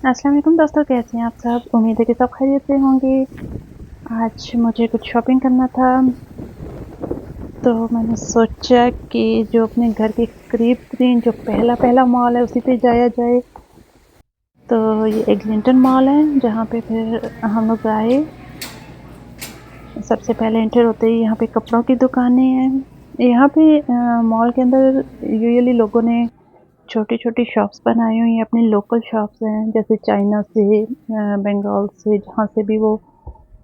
अस्सलाम वालेकुम दोस्तों, कैसे हैं आप सब? उम्मीद है कि सब खैरियत से होंगे। आज मुझे कुछ शॉपिंग करना था, तो मैंने सोचा कि जो अपने घर के करीब-तरीन जो पहला-पहला मॉल है, उसी पे जाया जाए। तो ये एग्लिंटन मॉल है, जहाँ पे फिर हम लोग आए। सबसे पहले एंटर होते ही यहाँ पे कपड़ों की दुकानें हैं। यहाँ पे मॉल के अंदर यूजुअली लोगों ने छोटी-छोटी शॉप्स बनाई हुई हैं, अपनी लोकल शॉप्स हैं, जैसे चाइना से बंगाल से, जहाँ से भी वो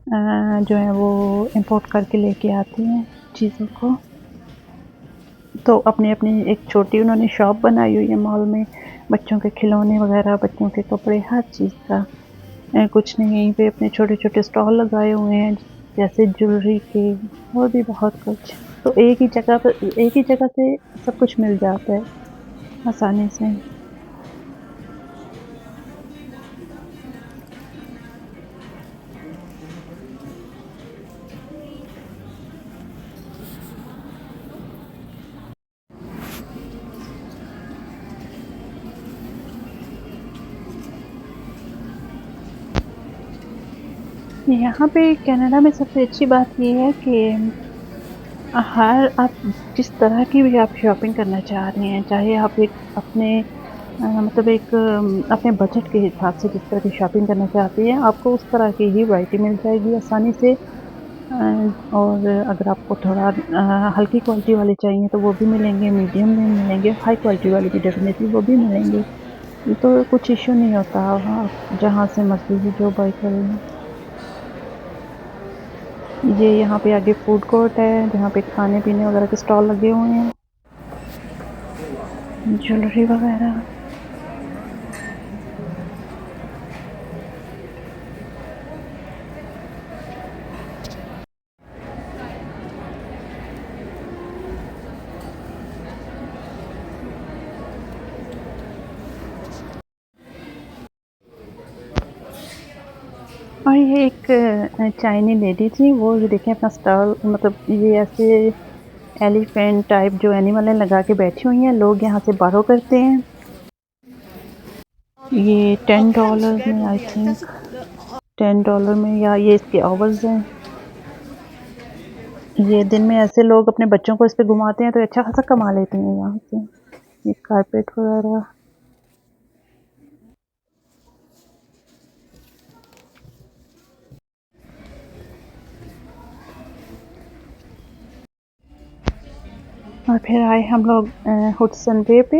जो है वो इम्पोर्ट करके लेके आती हैं चीज़ों को। तो अपनी-अपनी एक छोटी उन्होंने शॉप बनाई हुई है मॉल में, बच्चों के खिलौने वगैरह, बच्चों के कपड़े, हर चीज़ का। कुछ ने यहीं पे अपने छोटे-छोटे स्टॉल लगाए हुए हैं, जैसे ज्वेलरी के और भी बहुत कुछ। तो एक ही जगह से सब कुछ मिल जाता है आसानी से। यहाँ पे कनाडा में सबसे अच्छी बात ये है कि हर आप जिस तरह की भी आप शॉपिंग करना चाह रही हैं, चाहे आप एक अपने मतलब एक अपने बजट के हिसाब से जिस तरह की शॉपिंग करना चाहती हैं, आपको उस तरह की ही वैरायटी मिल जाएगी आसानी से। और अगर आपको थोड़ा हल्की क्वालिटी वाले चाहिए तो वो भी मिलेंगे, मीडियम में मिलेंगे, हाई क्वालिटी वाले भी डेफ़िनेटली वो भी मिलेंगे। तो कुछ इश्यू नहीं होता, आप जहाँ से मर्ज़ी भी जो बाय करें। ये यहाँ पे आगे फूड कोर्ट है, जहाँ पे खाने-पीने वगैरह के स्टॉल लगे हुए हैं, ज्वेलरी वगैरह। और ये एक चाइनी लेडी थी, वो ये देखें अपना स्टॉल मतलब ये ऐसे एलिफेंट टाइप जो एनिमल है लगा के बैठी हुई हैं, लोग यहाँ से बारो करते हैं। ये $10 में आई थिंक $10 में, या ये इसके आवर्स हैं। ये दिन में ऐसे लोग अपने बच्चों को इस पे घुमाते हैं तो अच्छा खासा कमा लेते हैं यहाँ से। ये कारपेट वगैरह। और फिर आए हम लोग हुडसन वे पे।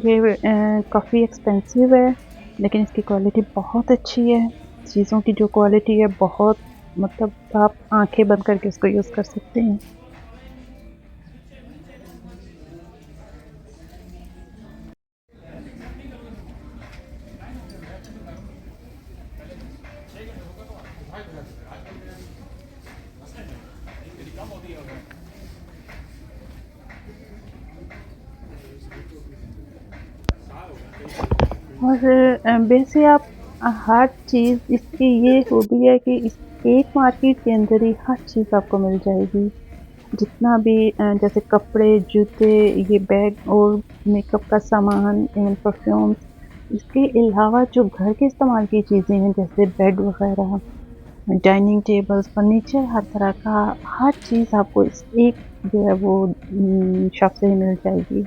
ये काफ़ी एक्सपेंसिव है, लेकिन इसकी क्वालिटी बहुत अच्छी है। चीज़ों की जो क्वालिटी है बहुत, मतलब आप आँखें बंद करके उसको यूज़ कर सकते हैं। और वैसे आप हर चीज़ इसकी ये खूबी है कि इस एक मार्केट के अंदर ही हर चीज़ आपको मिल जाएगी। जितना भी जैसे कपड़े, जूते, ये बैग और मेकअप का सामान एंड परफ्यूम्स, इसके अलावा जो घर के इस्तेमाल की चीज़ें हैं जैसे बेड वगैरह, डाइनिंग टेबल्स, फर्नीचर, हर तरह का हर चीज़ आपको इस एक जो है वो शॉप से ही मिल जाएगी।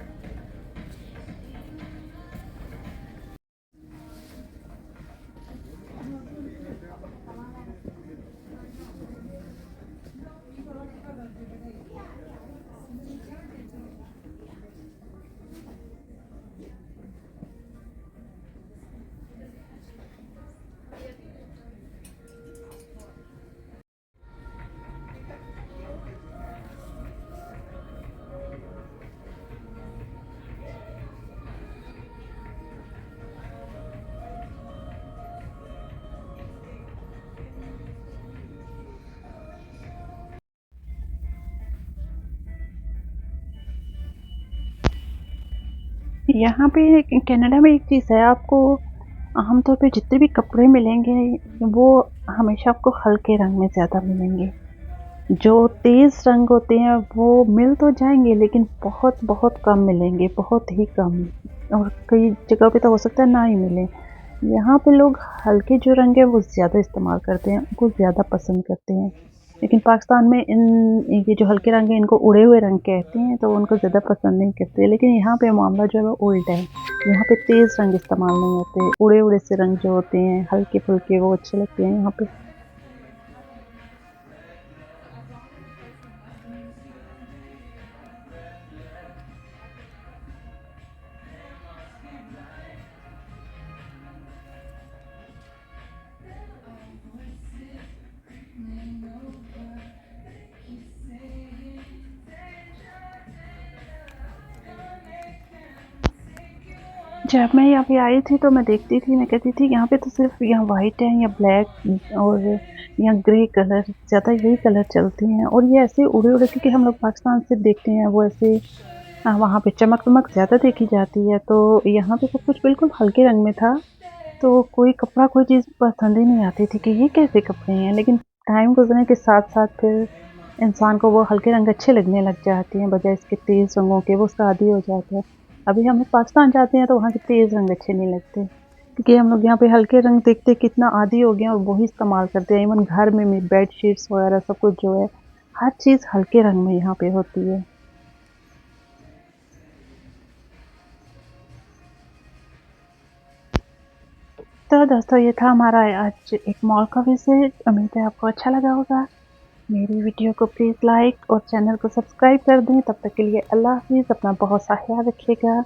यहाँ पे कनाडा में एक चीज़ है, आपको आमतौर पे जितने भी कपड़े मिलेंगे वो हमेशा आपको हल्के रंग में ज़्यादा मिलेंगे। जो तेज़ रंग होते हैं वो मिल तो जाएँगे लेकिन बहुत-बहुत कम मिलेंगे, बहुत ही कम। और कई जगह पे तो हो सकता है ना ही मिलें। यहाँ पे लोग हल्के जो रंग है वो ज़्यादा इस्तेमाल करते हैं, उनको ज़्यादा पसंद करते हैं। लेकिन पाकिस्तान में ये जो हल्के रंग हैं इनको उड़े हुए रंग कहते हैं, तो उनको ज़्यादा पसंद नहीं करते। लेकिन यहाँ पे मामला जो है वो उल्टा है। यहाँ पे तेज़ रंग इस्तेमाल नहीं होते, उड़े-उड़े से रंग जो होते हैं, हल्के-फुल्के वो अच्छे लगते हैं यहाँ पे। जब मैं यहाँ पे आई थी तो मैं देखती थी, मैं कहती थी यहाँ पे तो सिर्फ़ यहाँ व्हाइट है या ब्लैक और या ग्रे कलर, ज़्यादा यही कलर चलते हैं और ये ऐसे उड़े-उड़े क्योंकि हम लोग पाकिस्तान से देखते हैं वो ऐसे वहाँ पे चमक-वमक ज़्यादा देखी जाती है, तो यहाँ पे सब कुछ बिल्कुल हल्के रंग में था। तो कोई कपड़ा, कोई चीज़ पसंद ही नहीं आती थी कि ये कैसे कपड़े हैं। लेकिन टाइम गुज़रने के साथ-साथ फिर इंसान को वो हल्के रंग अच्छे लगने लग जाते हैं, बजाए इसके तेज़ रंगों के, वो उसका आदी हो जाता है। अभी हम पाकिस्तान जाते हैं तो वहाँ के तेज़ रंग अच्छे नहीं लगते, क्योंकि हम लोग यहाँ पे हल्के रंग देखते कितना आदी हो गए हैं और वही इस्तेमाल करते हैं। इवन घर में भी बेडशीट्स वगैरह सब कुछ जो है, हर चीज़ हल्के रंग में यहाँ पे होती है। तो दोस्तों ये था हमारा आज एक मॉल का विज़िट। उम्मीद है आपको अच्छा लगा होगा। मेरी वीडियो को प्लीज़ लाइक और चैनल को सब्सक्राइब कर दें। तब तक के लिए अल्लाह हाफ़िज़। अपना बहुत सा ख़्याल रखिएगा।